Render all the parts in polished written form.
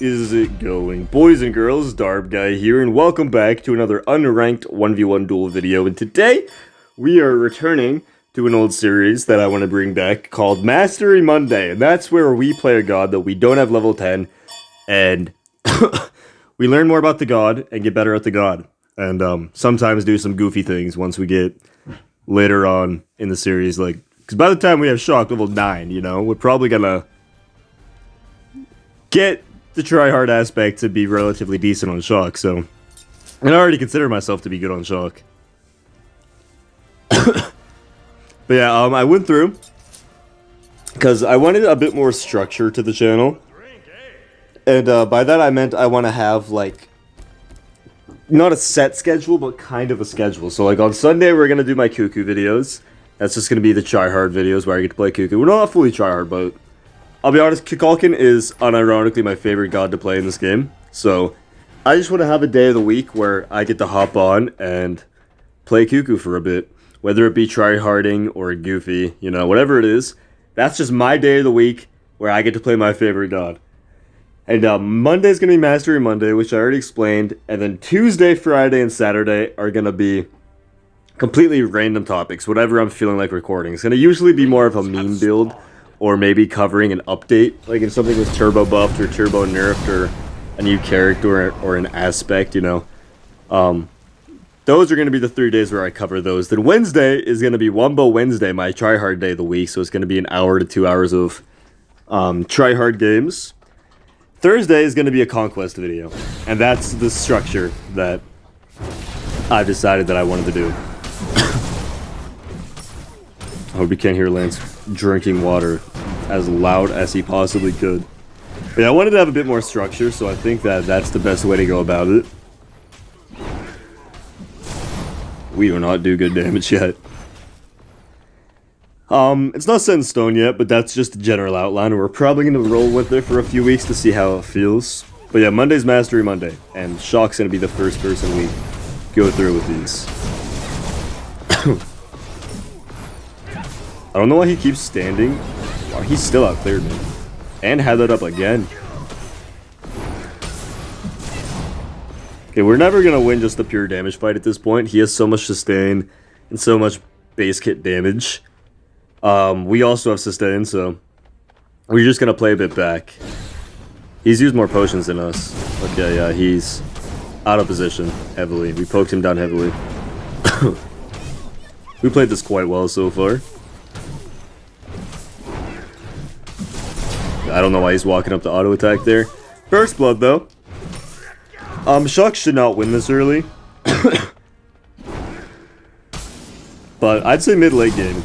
is it going? Boys and girls, darbiie here, and welcome back to another unranked 1v1 duel video. And today, we are returning to an old series that I want to bring back called Mastery Monday. And that's where we play a god that we don't have level 10, and we learn more about the god and get better at the god. And sometimes do some goofy things once we get later on in the series. Like, because by the time we have Chaac level 9, you know, we're probably gonna get the try-hard aspect to be relatively decent on Chaac, so I already consider myself to be good on Chaac. But yeah, I went through because I wanted a bit more structure to the channel, and by that I meant I want to have, like, not a set schedule, but kind of a schedule. So, like, on Sunday we're gonna do my Cuckoo videos. That's just gonna be the try-hard videos where I get to play Cuckoo. We're not fully try-hard, but I'll be honest, Chaac is unironically my favorite god to play in this game. So I just want to have a day of the week where I get to hop on and play Cuckoo for a bit. Whether it be try-harding or goofy, you know, whatever it is. That's just my day of the week where I get to play my favorite god. And Monday's going to be Mastery Monday, which I already explained. And then Tuesday, Friday, and Saturday are going to be completely random topics. Whatever I'm feeling like recording. It's going to usually be more of a meme build, or maybe covering an update, like if something was turbo buffed or turbo nerfed, or a new character or an aspect, you know. Those are going to be the 3 days where I cover those. Then Wednesday is going to be Wumbo Wednesday, my try-hard day of the week, so it's going to be an hour to 2 hours of try-hard games. Thursday is going to be a conquest video, and that's the structure that I've decided that I wanted to do. I hope you can't hear Lance drinking water as loud as he possibly could. But yeah, I wanted to have a bit more structure, so I think that that's the best way to go about it. We do not do good damage yet. It's not set in stone yet, but that's just the general outline. We're probably going to roll with it for a few weeks to see how it feels. But yeah, Monday's Mastery Monday, and Chaac's going to be the first person we go through with these. I don't know why he keeps standing. Oh, he's still outcleared me. And had that up again. Okay, we're never going to win just the pure damage fight at this point. He has so much sustain and so much base kit damage. We also have sustain, so we're just going to play a bit back. He's used more potions than us. Okay, yeah, he's out of position heavily. We poked him down heavily. We played this quite well so far. I don't know why he's walking up to auto attack there. First blood though. Chaac should not win this early. But I'd say mid-late game.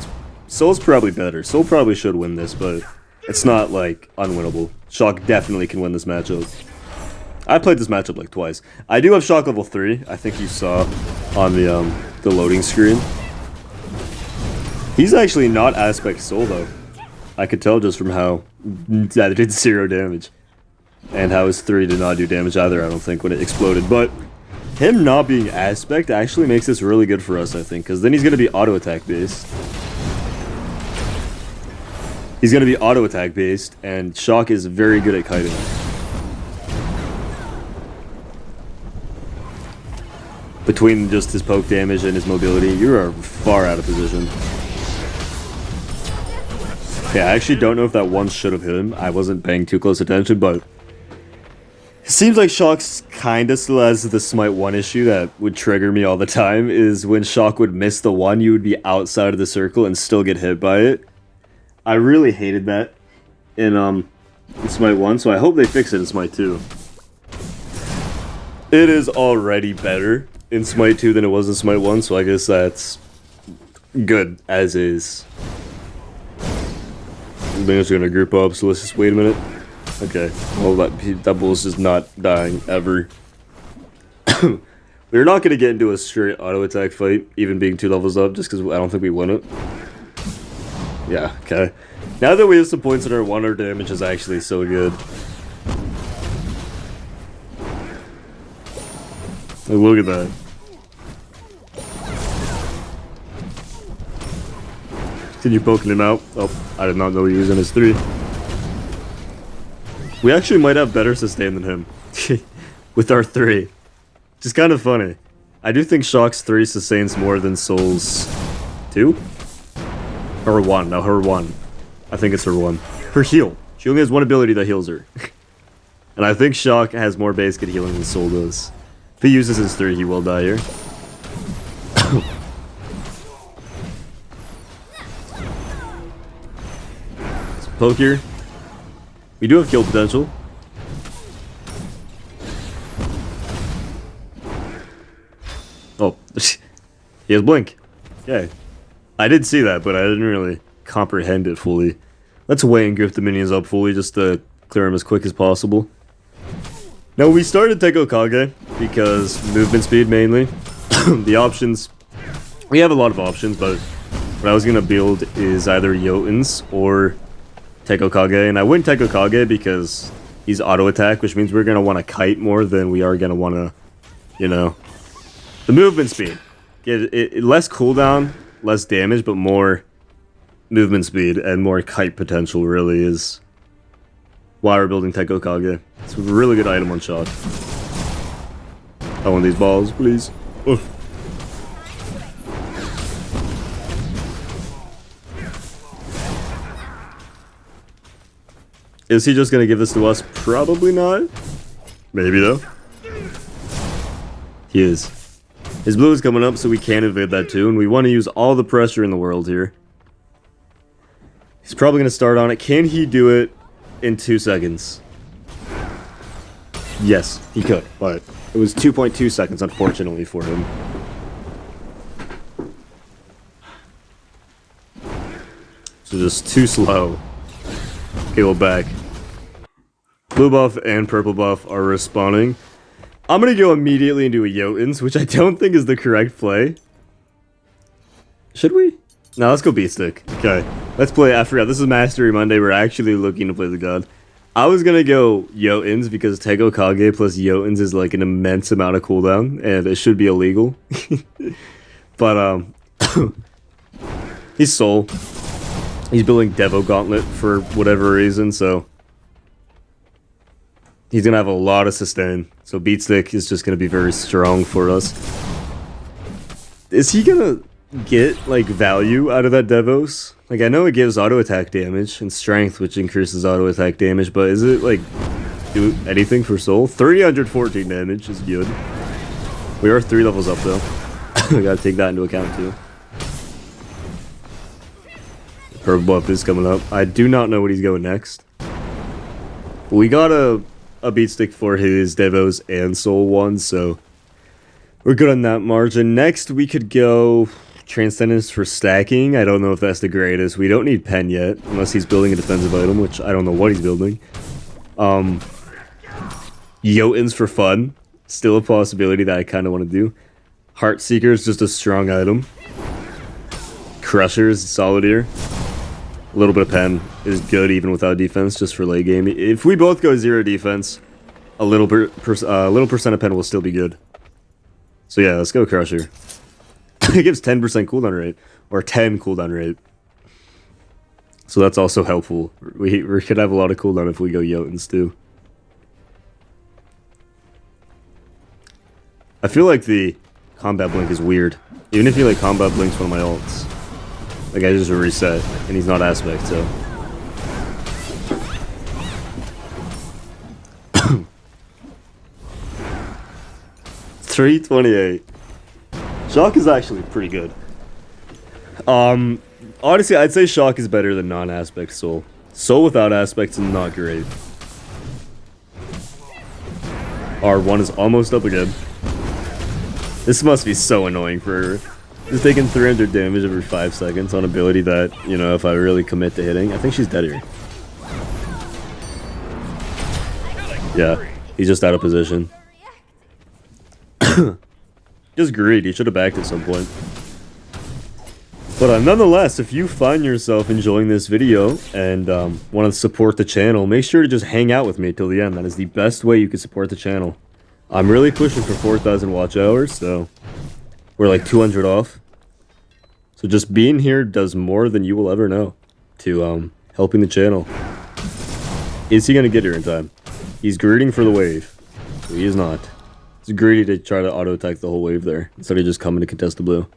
Soul's probably better. Soul probably should win this, but it's not like unwinnable. Chaac definitely can win this matchup. I played this matchup like twice. I do have Chaac level 3. I think you saw on the loading screen. He's actually not aspect soul though. I could tell just from how that it did 0 damage. And how his 3 did not do damage either, I don't think, when it exploded. But him not being aspect actually makes this really good for us, I think. Because then he's going to be auto attack based. He's going to be auto attack based, and Chaac is very good at kiting. Between just his poke damage and his mobility, you are far out of position. Yeah, I actually don't know if that one should have hit him. I wasn't paying too close attention, but it seems like Chaac's kinda still has the Smite 1 issue that would trigger me all the time, is when Chaac would miss the 1, you would be outside of the circle and still get hit by it. I really hated that in Smite 1, so I hope they fix it in Smite 2. It is already better in Smite 2 than it was in Smite 1, so I guess that's good as is. I think it's gonna group up, so let's just wait a minute. Okay, well that bull's just not dying ever. We're not gonna get into a straight auto attack fight, even being 2 levels up, just because I don't think we win it. Yeah, okay. Now that we have some points in our 1, our damage is actually so good. Like, look at that. Continue poking him out. Oh, I did not know he was in his 3. We actually might have better sustain than him. With our 3. Which is kind of funny. I do think Chaac's 3 sustains more than Soul's 2? Her 1. No, her 1. I think it's her 1. Her heal. She only has one ability that heals her. And I think Chaac has more base kit healing than Soul does. If he uses his 3, he will die here. Poke here. We do have kill potential. Oh, he has blink. Okay. I did see that, but I didn't really comprehend it fully. Let's wait and group the minions up fully just to clear them as quick as possible. Now, we started Teiko Kage because movement speed mainly. The options... We have a lot of options, but what I was going to build is either Jotuns or Teiko Kage. And I went Teiko Kage because he's auto attack, which means we're going to want to kite more than we are going to want to, you know... The movement speed. Get it less cooldown, less damage, but more movement speed and more kite potential really is why we're building Teiko Kage. It's a really good item on Chaac. I want these balls, please. Ugh. Is he just gonna give this to us? Probably not. Maybe though. He is. His blue is coming up, so we can evade that too, and we want to use all the pressure in the world here. He's probably going to start on it. Can he do it in 2 seconds? Yes, he could, but it was 2.2 seconds, unfortunately, for him. So just too slow. Okay, we're back. Blue buff and purple buff are respawning. I'm gonna go immediately into a Jotuns, which I don't think is the correct play. Should we? No, let's go Beatstick. Okay, let's play. I forgot, this is Mastery Monday. We're actually looking to play the god. I was gonna go Jotuns because Teiko Kage plus Jotuns is like an immense amount of cooldown, and it should be illegal. But, he's Soul. He's building Devo Gauntlet for whatever reason, so... He's gonna have a lot of sustain, so Beatstick is just gonna be very strong for us. Is he gonna get, like, value out of that Devos? Like, I know it gives auto attack damage, and strength, which increases auto attack damage, but is it, like, do anything for Soul? 314 damage is good. We are 3 levels up, though. We gotta take that into account, too. Purple buff is coming up. I do not know what he's going next. We got a Beatstick for his Devos and Soul one, so we're good on that margin. Next, we could go Transcendence for stacking. I don't know if that's the greatest. We don't need Pen yet, unless he's building a defensive item, which I don't know what he's building. Jotuns for fun. Still a possibility that I kind of want to do. Heartseeker is just a strong item. Crusher is solid here. A little bit of Pen is good even without defense, just for late game. If we both go 0 defense, a little percent of Pen will still be good. So yeah, let's go Crusher. It gives 10% cooldown rate, or 10 cooldown rate. So that's also helpful. We could have a lot of cooldown if we go Jotuns too. I feel like the combat blink is weird. Even if he like combat blinks one of my ults. Like, I just reset, and he's not aspect, so... 328. Chaac is actually pretty good. Honestly, I'd say Chaac is better than non-aspect Soul. Soul without aspects is not great. R1 is almost up again. This must be so annoying for her. She's taking 300 damage every 5 seconds on ability that, you know, if I really commit to hitting, I think she's dead here. Yeah, he's just out of position. Just greed, he should have backed at some point. But nonetheless, if you find yourself enjoying this video and want to support the channel, make sure to just hang out with me till the end. That is the best way you can support the channel. I'm really pushing for 4,000 watch hours, so... We're like 200 off. So just being here does more than you will ever know to helping the channel. Is he going to get here in time? He's greeting for the wave. So he is not. He's greedy to try to auto-attack the whole wave there, instead of just coming to contest the blue.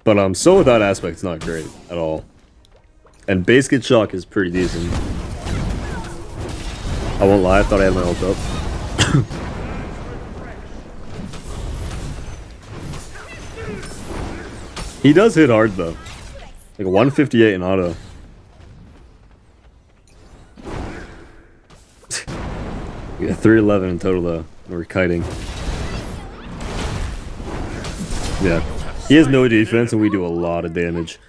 But so without aspect's not great at all. And base get Chaac is pretty decent. I won't lie, I thought I had my ult up. He does hit hard though. Like 158 in auto. We got 311 in total though. We're kiting. Yeah. He has no defense and we do a lot of damage.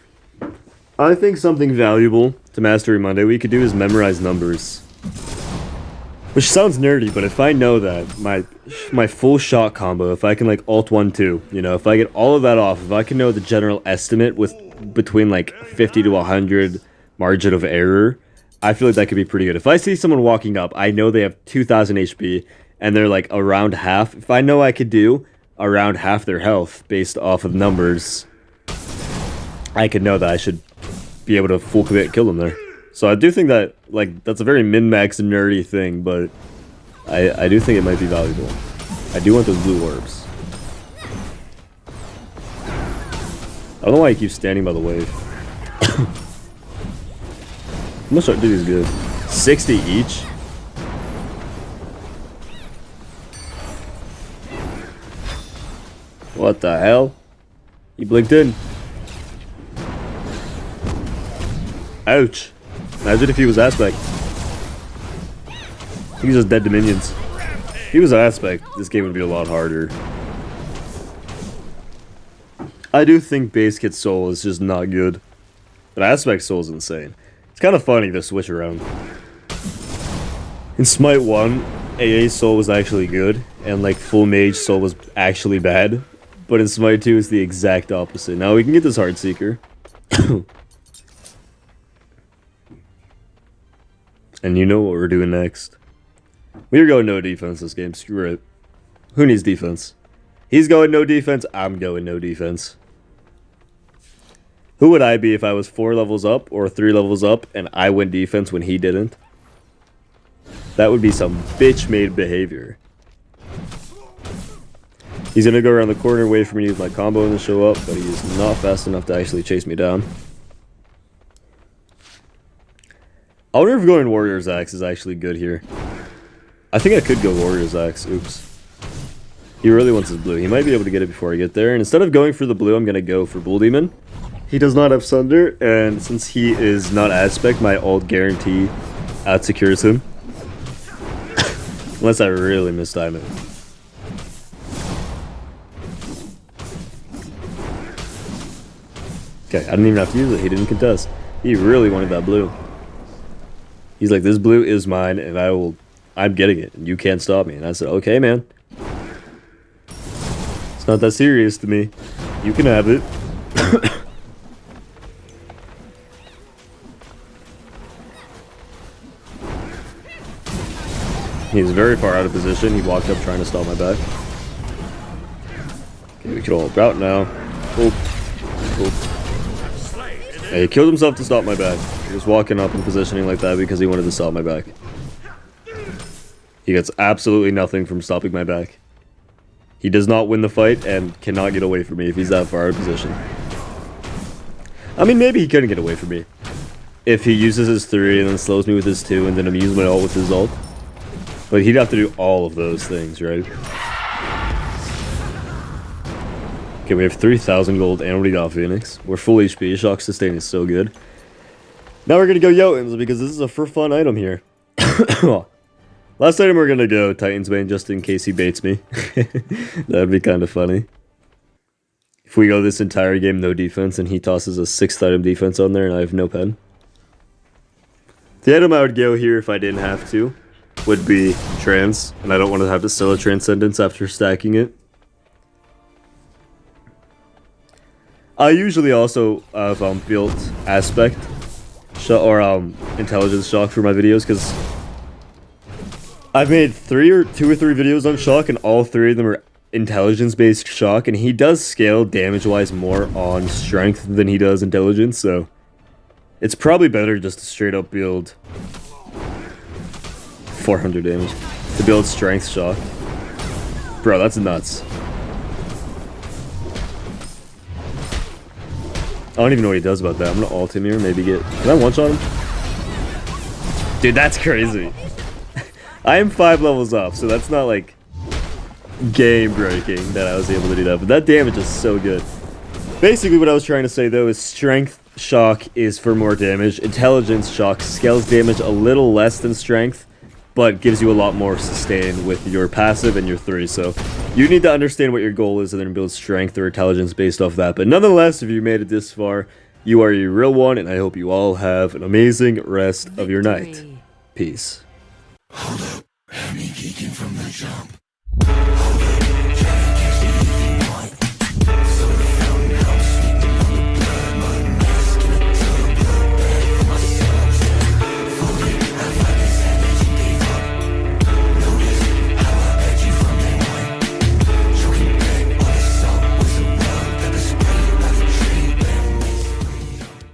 I think something valuable to Mastery Monday we could do is memorize numbers. Which sounds nerdy, but if I know that my full shot combo, if I can like alt 1-2, you know, if I get all of that off, if I can know the general estimate with between like 50 to 100 margin of error, I feel like that could be pretty good. If I see someone walking up, I know they have 2000 HP and they're like around half. If I know I could do around half their health based off of numbers, I could know that I should be able to full commit and kill them there. So I do think that, like, that's a very min-max nerdy thing, but I do think it might be valuable. I do want those blue orbs. I don't know why he keeps standing by the wave. I'm gonna do these good. 60 each. What the hell? He blinked in. Ouch. Imagine if he was Aspect. He was just dead to minions. If he was Aspect, this game would be a lot harder. I do think base kit soul is just not good. But Aspect soul is insane. It's kind of funny to switch around. In Smite 1, AA soul was actually good. And like full mage soul was actually bad. But in Smite 2, it's the exact opposite. Now we can get this Heartseeker. And you know what we're doing next. We're going no defense this game. Screw it. Who needs defense? He's going no defense. I'm going no defense. Who would I be if I was 4 levels up or 3 levels up and I went defense when he didn't? That would be some bitch-made behavior. He's gonna go around the corner, wait for me to use my combo and show up, but he is not fast enough to actually chase me down. I wonder if going Warrior's Axe is actually good here. I think I could go Warrior's Axe. Oops. He really wants his blue. He might be able to get it before I get there. And instead of going for the blue, I'm going to go for Bull Demon. He does not have Sunder, and since he is not Aspect, my ult guarantee out-secures him. Unless I really mistime it. Okay, I didn't even have to use it. He didn't contest. He really wanted that blue. He's like, this blue is mine, and I'm getting it, and you can't stop me. And I said, okay, man. It's not that serious to me. You can have it. He's very far out of position. He walked up trying to stop my back. Okay, we can all route now. Oh. Oh. Yeah, he killed himself to stop my back. He was walking up and positioning like that because he wanted to stop my back. He gets absolutely nothing from stopping my back. He does not win the fight and cannot get away from me if he's that far out of position. I mean, maybe he couldn't get away from me if he uses his 3 and then slows me with his 2 and then I'm using my ult with his ult. But he'd have to do all of those things, right? Okay, we have 3,000 gold and we got Phoenix. We're full HP. Shock Sustain is so good. Now we're going to go Jotuns because this is a for fun item here. Last item we're going to go Titan's Bane just in case he baits me. That would be kind of funny. If we go this entire game no defense and he tosses a 6th item defense on there and I have no pen. The item I would go here if I didn't have to would be Trance. And I don't want to have to sell a Transcendence after stacking it. I usually also have built Aspect or Intelligence Shock for my videos because I've made 2 or 3 videos on Shock and all 3 of them are intelligence-based shock, and he does scale damage-wise more on strength than he does intelligence, so it's probably better just to straight up build 400 damage to build strength shock. Bro, that's nuts. I don't even know what he does about that. I'm gonna ult him here, maybe get... Can I one-shot him? Dude, that's crazy. I am 5 levels up, so that's not like game-breaking that I was able to do that, but that damage is so good. Basically what I was trying to say though is strength shock is for more damage. Intelligence shock scales damage a little less than strength, but gives you a lot more sustain with your passive and your 3, so you need to understand what your goal is and then build strength or intelligence based off that. But nonetheless, if you made it this far, you are a real one, and I hope you all have an amazing rest of your night. Peace. Hold up, had me geeking from the jump.